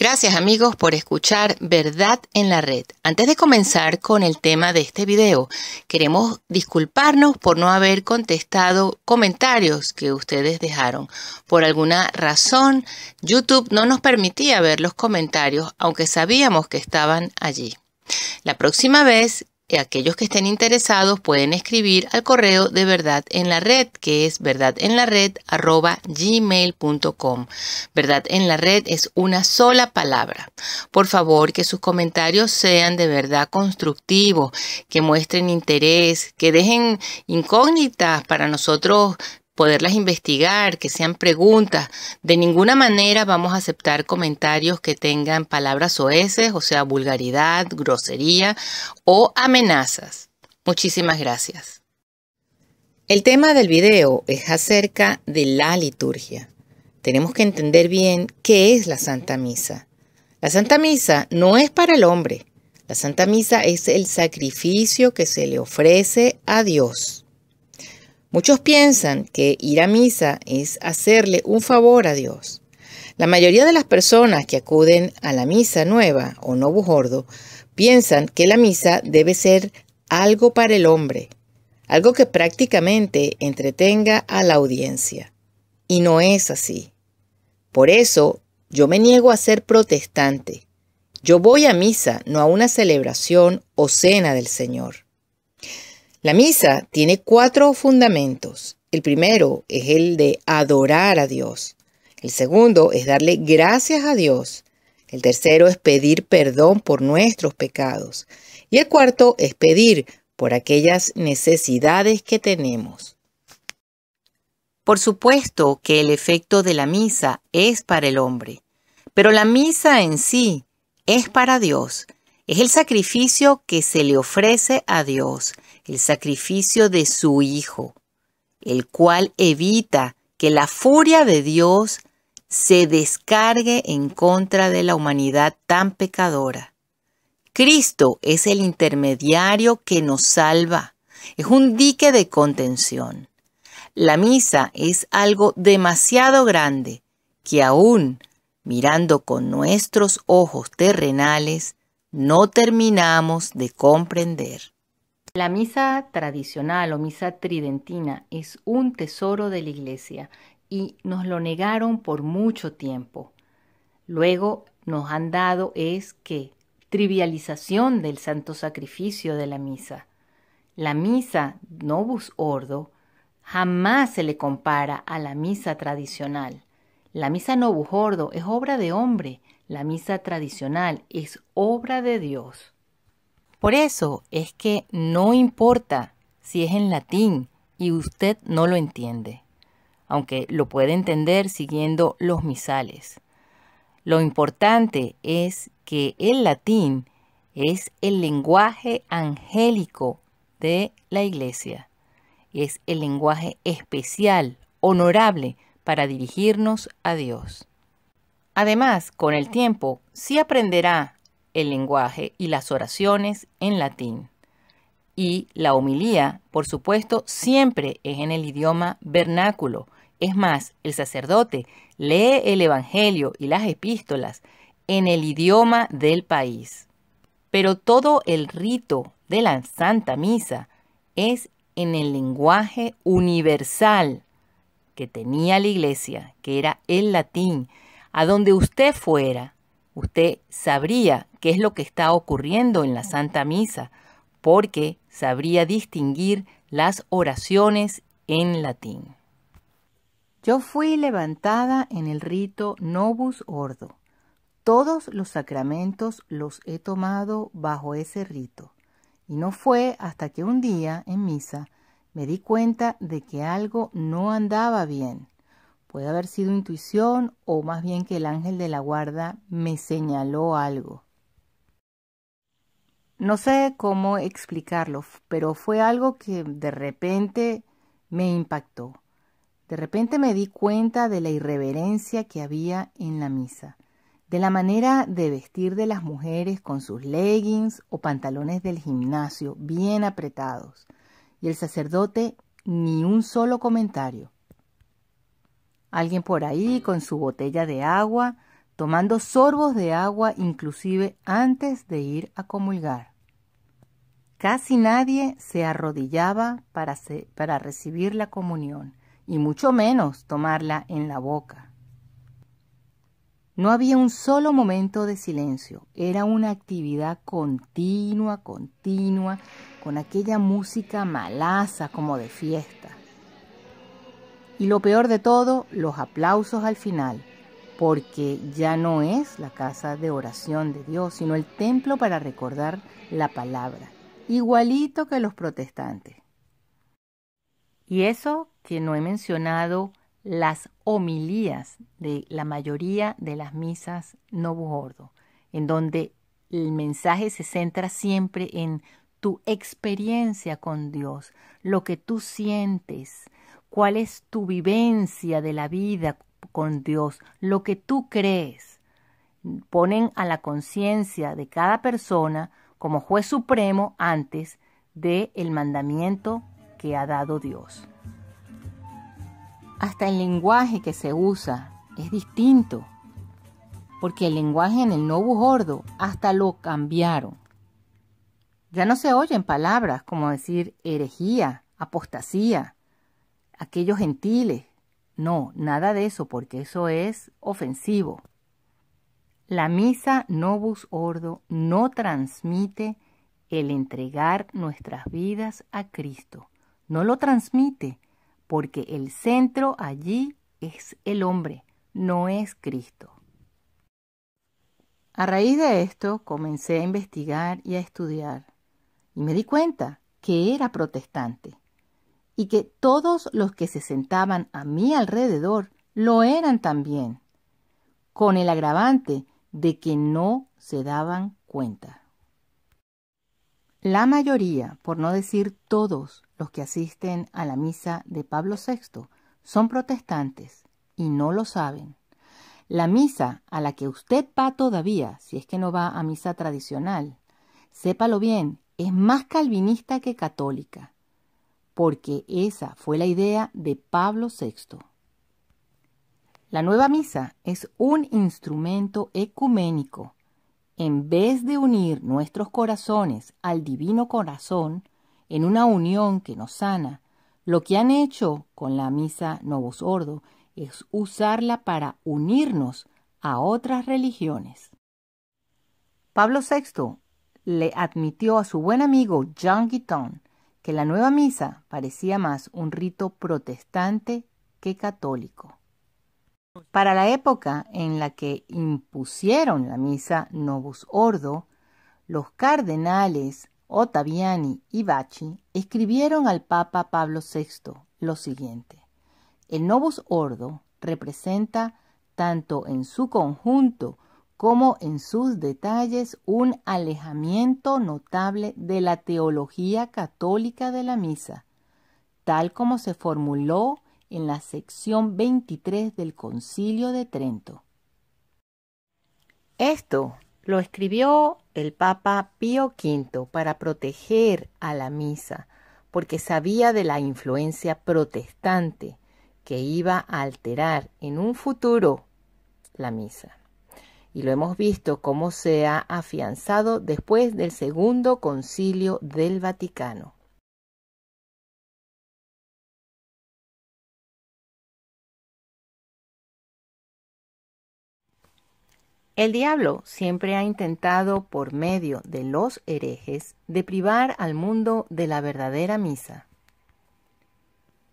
Gracias amigos por escuchar Verdad en la Red. Antes de comenzar con el tema de este video, queremos disculparnos por no haber contestado comentarios que ustedes dejaron. Por alguna razón, YouTube no nos permitía ver los comentarios, aunque sabíamos que estaban allí. La próxima vez, aquellos que estén interesados pueden escribir al correo de Verdad en la Red, que es verdadenlared@gmail.com. Verdad en la Red es una sola palabra. Por favor, que sus comentarios sean de verdad constructivos, que muestren interés, que dejen incógnitas para nosotros poderlas investigar, que sean preguntas. De ninguna manera vamos a aceptar comentarios que tengan palabras soeces, o sea, vulgaridad, grosería o amenazas. Muchísimas gracias. El tema del video es acerca de la liturgia. Tenemos que entender bien qué es la Santa Misa. La Santa Misa no es para el hombre. La Santa Misa es el sacrificio que se le ofrece a Dios. Muchos piensan que ir a misa es hacerle un favor a Dios. La mayoría de las personas que acuden a la misa nueva o Novus Ordo piensan que la misa debe ser algo para el hombre, algo que prácticamente entretenga a la audiencia. Y no es así. Por eso yo me niego a ser protestante. Yo voy a misa, no a una celebración o cena del Señor. La misa tiene 4 fundamentos. El primero es el de adorar a Dios. El segundo es darle gracias a Dios. El tercero es pedir perdón por nuestros pecados. Y el cuarto es pedir por aquellas necesidades que tenemos. Por supuesto que el efecto de la misa es para el hombre, pero la misa en sí es para Dios. Es el sacrificio que se le ofrece a Dios, el sacrificio de su Hijo, el cual evita que la furia de Dios se descargue en contra de la humanidad tan pecadora. Cristo es el intermediario que nos salva, es un dique de contención. La misa es algo demasiado grande que aún mirando con nuestros ojos terrenales, no terminamos de comprender. La misa tradicional o misa tridentina es un tesoro de la Iglesia y nos lo negaron por mucho tiempo. Luego nos han dado trivialización del santo sacrificio de la misa. La misa Novus Ordo jamás se le compara a la misa tradicional. La misa Novus Ordo es obra de hombre. La misa tradicional es obra de Dios. Por eso es que no importa si es en latín y usted no lo entiende, aunque lo puede entender siguiendo los misales. Lo importante es que el latín es el lenguaje angélico de la Iglesia. Es el lenguaje especial, honorable, para dirigirnos a Dios. Además, con el tiempo, sí aprenderá el lenguaje y las oraciones en latín. Y la homilía, por supuesto, siempre es en el idioma vernáculo. Es más, el sacerdote lee el Evangelio y las epístolas en el idioma del país. Pero todo el rito de la Santa Misa es en el lenguaje universal que tenía la Iglesia, que era el latín. A donde usted fuera, usted sabría qué es lo que está ocurriendo en la Santa Misa, porque sabría distinguir las oraciones en latín. Yo fui levantada en el rito Novus Ordo. Todos los sacramentos los he tomado bajo ese rito. Y no fue hasta que un día en misa me di cuenta de que algo no andaba bien. Puede haber sido intuición o más bien que el ángel de la guarda me señaló algo. No sé cómo explicarlo, pero fue algo que de repente me impactó. De repente me di cuenta de la irreverencia que había en la misa, de la manera de vestir de las mujeres con sus leggings o pantalones del gimnasio bien apretados, y el sacerdote ni un solo comentario. Alguien por ahí con su botella de agua tomando sorbos de agua inclusive antes de ir a comulgar. Casi nadie se arrodillaba para recibir la comunión, y mucho menos tomarla en la boca. No había un solo momento de silencio, era una actividad continua, con aquella música malaza como de fiesta. Y lo peor de todo, los aplausos al final, porque ya no es la casa de oración de Dios, sino el templo para recordar la palabra, igualito que los protestantes. Y eso que no he mencionado las homilías de la mayoría de las misas Novus Ordo, en donde el mensaje se centra siempre en tu experiencia con Dios, lo que tú sientes, cuál es tu vivencia de la vida con Dios, lo que tú crees. Ponen a la conciencia de cada persona como juez supremo antes del mandamiento que ha dado Dios. Hasta el lenguaje que se usa es distinto, porque el lenguaje en el Novus Ordo hasta lo cambiaron. Ya no se oyen palabras como decir herejía, apostasía, aquellos gentiles. No, nada de eso, porque eso es ofensivo. La misa Novus Ordo no transmite el entregar nuestras vidas a Cristo. No lo transmite, porque el centro allí es el hombre, no es Cristo. A raíz de esto comencé a investigar y a estudiar, y me di cuenta que era protestante, y que todos los que se sentaban a mi alrededor lo eran también, con el agravante de que no se daban cuenta. La mayoría, por no decir todos los que asisten a la misa de Pablo VI, son protestantes y no lo saben. La misa a la que usted va todavía, si es que no va a misa tradicional, sépalo bien, es más calvinista que católica, porque esa fue la idea de Pablo VI. La nueva misa es un instrumento ecuménico. En vez de unir nuestros corazones al divino corazón en una unión que nos sana, lo que han hecho con la misa Novus Ordo es usarla para unirnos a otras religiones. Pablo VI le admitió a su buen amigo Jean Guiton que la nueva misa parecía más un rito protestante que católico. Para la época en la que impusieron la misa Novus Ordo, los cardenales Ottaviani y Bacci escribieron al Papa Pablo VI lo siguiente: el Novus Ordo representa tanto en su conjunto como en sus detalles un alejamiento notable de la teología católica de la misa, tal como se formuló en la sección 23 del Concilio de Trento. Esto lo escribió el Papa Pío V para proteger a la misa, porque sabía de la influencia protestante que iba a alterar en un futuro la misa. Y lo hemos visto cómo se ha afianzado después del Segundo Concilio del Vaticano. El diablo siempre ha intentado, por medio de los herejes, de privar al mundo de la verdadera misa,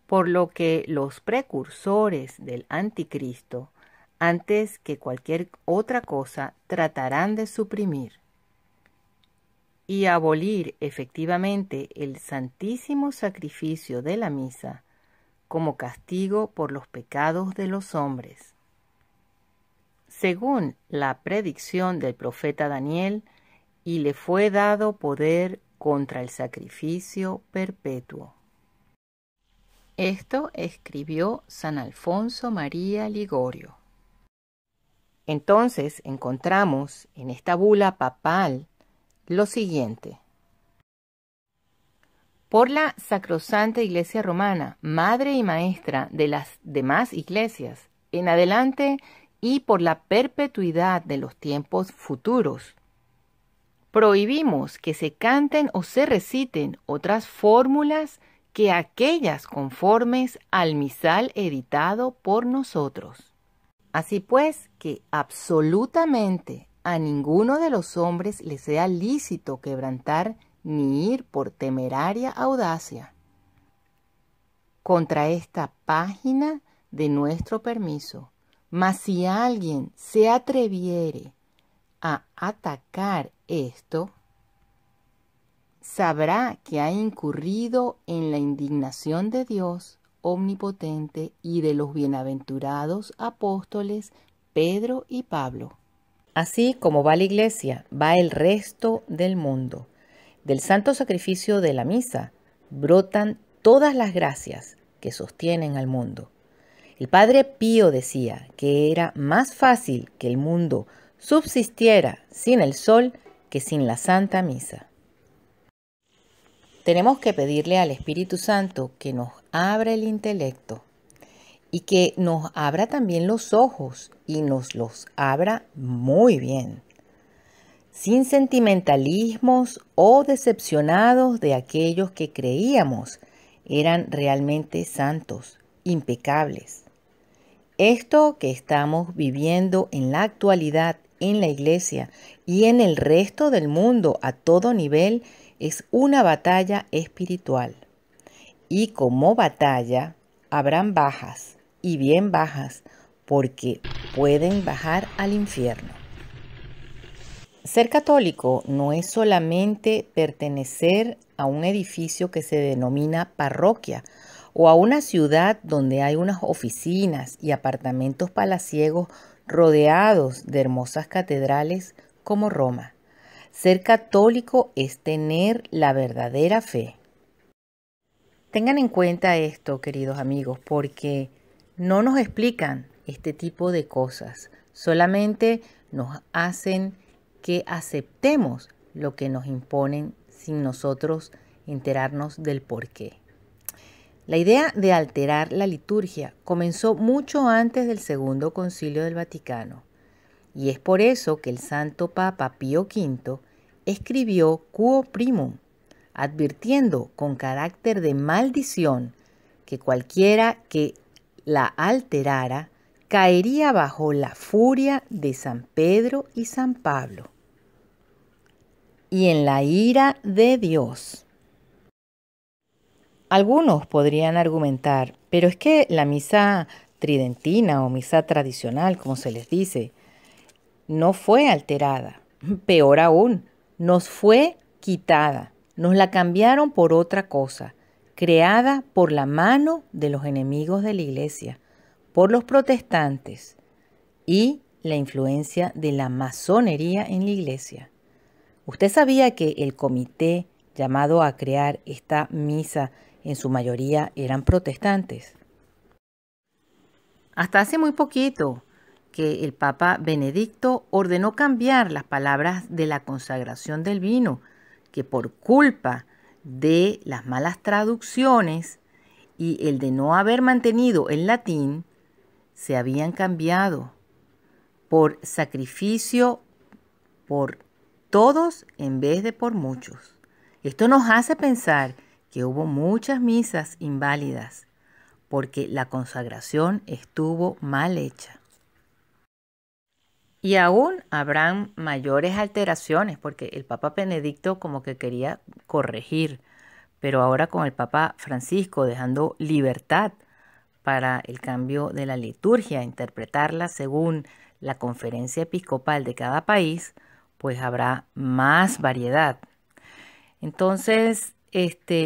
por lo que los precursores del anticristo, antes que cualquier otra cosa, tratarán de suprimir y abolir efectivamente el santísimo sacrificio de la misa como castigo por los pecados de los hombres. Según la predicción del profeta Daniel, y le fue dado poder contra el sacrificio perpetuo. Esto escribió San Alfonso María Ligorio. Entonces encontramos en esta bula papal lo siguiente: por la sacrosanta Iglesia Romana, madre y maestra de las demás iglesias, en adelante y por la perpetuidad de los tiempos futuros. Prohibimos que se canten o se reciten otras fórmulas que aquellas conformes al misal editado por nosotros. Así pues, que absolutamente a ninguno de los hombres le sea lícito quebrantar ni ir por temeraria audacia contra esta página de nuestro permiso. Mas si alguien se atreviere a atacar esto, sabrá que ha incurrido en la indignación de Dios omnipotente y de los bienaventurados apóstoles Pedro y Pablo. Así como va la iglesia, va el resto del mundo. Del santo sacrificio de la misa brotan todas las gracias que sostienen al mundo. El padre Pío decía que era más fácil que el mundo subsistiera sin el sol que sin la Santa Misa. Tenemos que pedirle al Espíritu Santo que nos abra el intelecto y que nos abra también los ojos y nos los abra muy bien, sin sentimentalismos o decepcionados de aquellos que creíamos eran realmente santos, impecables. Esto que estamos viviendo en la actualidad en la iglesia y en el resto del mundo a todo nivel es una batalla espiritual. Y como batalla habrán bajas y bien bajas porque pueden bajar al infierno. Ser católico no es solamente pertenecer a un edificio que se denomina parroquia o a una ciudad donde hay unas oficinas y apartamentos palaciegos rodeados de hermosas catedrales como Roma. Ser católico es tener la verdadera fe. Tengan en cuenta esto, queridos amigos, porque no nos explican este tipo de cosas. Solamente nos hacen que aceptemos lo que nos imponen sin nosotros enterarnos del porqué. La idea de alterar la liturgia comenzó mucho antes del Segundo Concilio del Vaticano, y es por eso que el Santo Papa Pío V escribió Quo Primum, advirtiendo con carácter de maldición que cualquiera que la alterara caería bajo la furia de San Pedro y San Pablo y en la ira de Dios. Algunos podrían argumentar, pero es que la misa tridentina o misa tradicional, como se les dice, no fue alterada. Peor aún, nos fue quitada. Nos la cambiaron por otra cosa, creada por la mano de los enemigos de la iglesia, por los protestantes y la influencia de la masonería en la iglesia. ¿Usted sabía que el comité llamado a crear esta misa en su mayoría eran protestantes? Hasta hace muy poquito que el Papa Benedicto ordenó cambiar las palabras de la consagración del vino, que por culpa de las malas traducciones y el de no haber mantenido el latín, se habían cambiado por sacrificio por todos en vez de por muchos. Esto nos hace pensar que hubo muchas misas inválidas porque la consagración estuvo mal hecha. Y aún habrán mayores alteraciones porque el Papa Benedicto como que quería corregir, pero ahora con el Papa Francisco dejando libertad para el cambio de la liturgia, interpretarla según la conferencia episcopal de cada país, pues habrá más variedad. Entonces,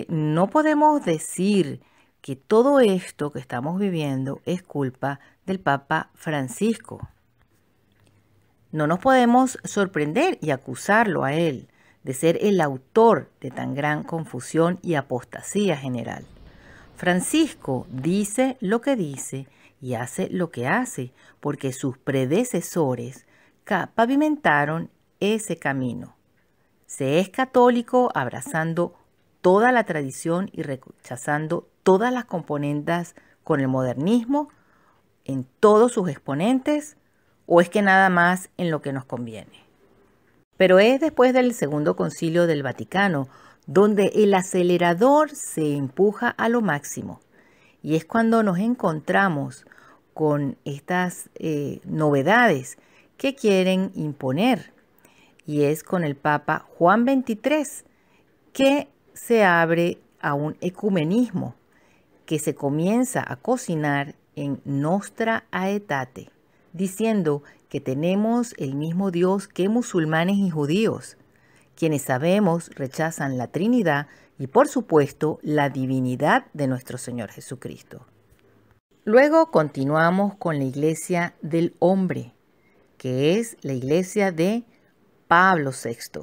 no podemos decir que todo esto que estamos viviendo es culpa del Papa Francisco. No nos podemos sorprender y acusarlo a él de ser el autor de tan gran confusión y apostasía general. Francisco dice lo que dice y hace lo que hace, porque sus predecesores pavimentaron ese camino. Se es católico abrazando toda la tradición y rechazando todas las componentes con el modernismo en todos sus exponentes, ¿O es que nada más en lo que nos conviene? Pero es después del Segundo Concilio del Vaticano donde el acelerador se empuja a lo máximo. Y es cuando nos encontramos con estas novedades que quieren imponer. Y es con el Papa Juan XXIII que se abre a un ecumenismo que se comienza a cocinar en Nostra Aetate, diciendo que tenemos el mismo Dios que musulmanes y judíos, quienes sabemos rechazan la Trinidad y por supuesto la divinidad de nuestro Señor Jesucristo. Luego continuamos con la Iglesia del Hombre, que es la Iglesia de Pablo VI.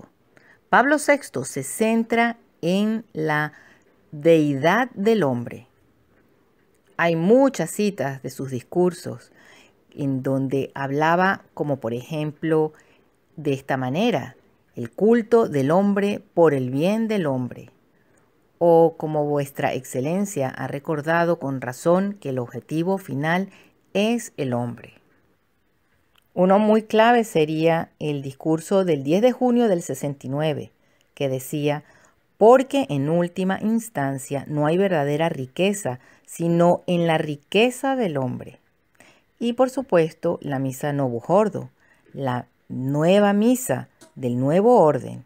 Pablo VI se centra en la deidad del hombre. Hay muchas citas de sus discursos en donde hablaba, como por ejemplo, de esta manera: el culto del hombre por el bien del hombre. O como vuestra excelencia ha recordado con razón que el objetivo final es el hombre. Uno muy clave sería el discurso del 10 de junio del 69, que decía: porque en última instancia no hay verdadera riqueza, sino en la riqueza del hombre. Y por supuesto la misa Novus Ordo, la nueva misa del nuevo orden,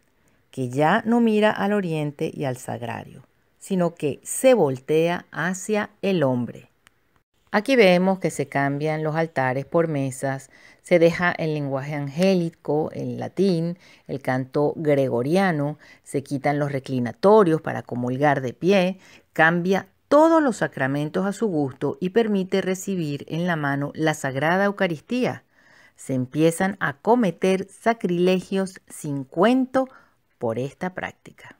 que ya no mira al oriente y al sagrario, sino que se voltea hacia el hombre. Aquí vemos que se cambian los altares por mesas, se deja el lenguaje angélico, el latín, el canto gregoriano, se quitan los reclinatorios para comulgar de pie, cambia todos los sacramentos a su gusto y permite recibir en la mano la Sagrada Eucaristía. Se empiezan a cometer sacrilegios sin cuento por esta práctica.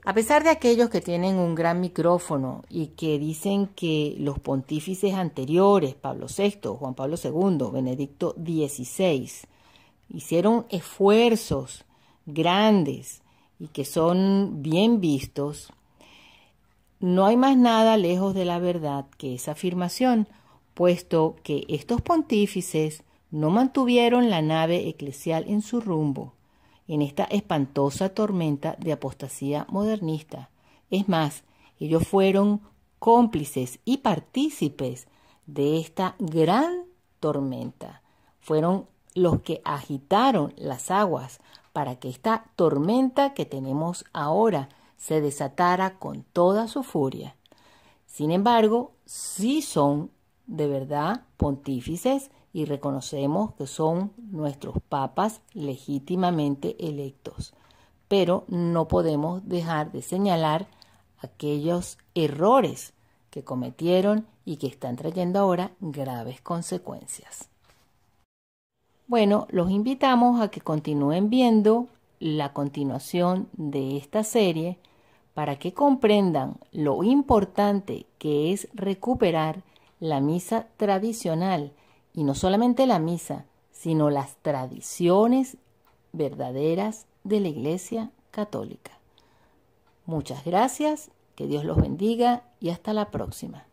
A pesar de aquellos que tienen un gran micrófono y que dicen que los pontífices anteriores, Pablo VI, Juan Pablo II, Benedicto XVI, hicieron esfuerzos grandes y que son bien vistos, no hay más nada lejos de la verdad que esa afirmación, puesto que estos pontífices no mantuvieron la nave eclesial en su rumbo en esta espantosa tormenta de apostasía modernista. Es más, ellos fueron cómplices y partícipes de esta gran tormenta. Fueron los que agitaron las aguas para que esta tormenta que tenemos ahora se desatara con toda su furia. Sin embargo, sí son de verdad pontífices y reconocemos que son nuestros papas legítimamente electos, pero no podemos dejar de señalar aquellos errores que cometieron y que están trayendo ahora graves consecuencias. Bueno, los invitamos a que continúen viendo la continuación de esta serie para que comprendan lo importante que es recuperar la misa tradicional. Y no solamente la misa, sino las tradiciones verdaderas de la Iglesia Católica. Muchas gracias, que Dios los bendiga y hasta la próxima.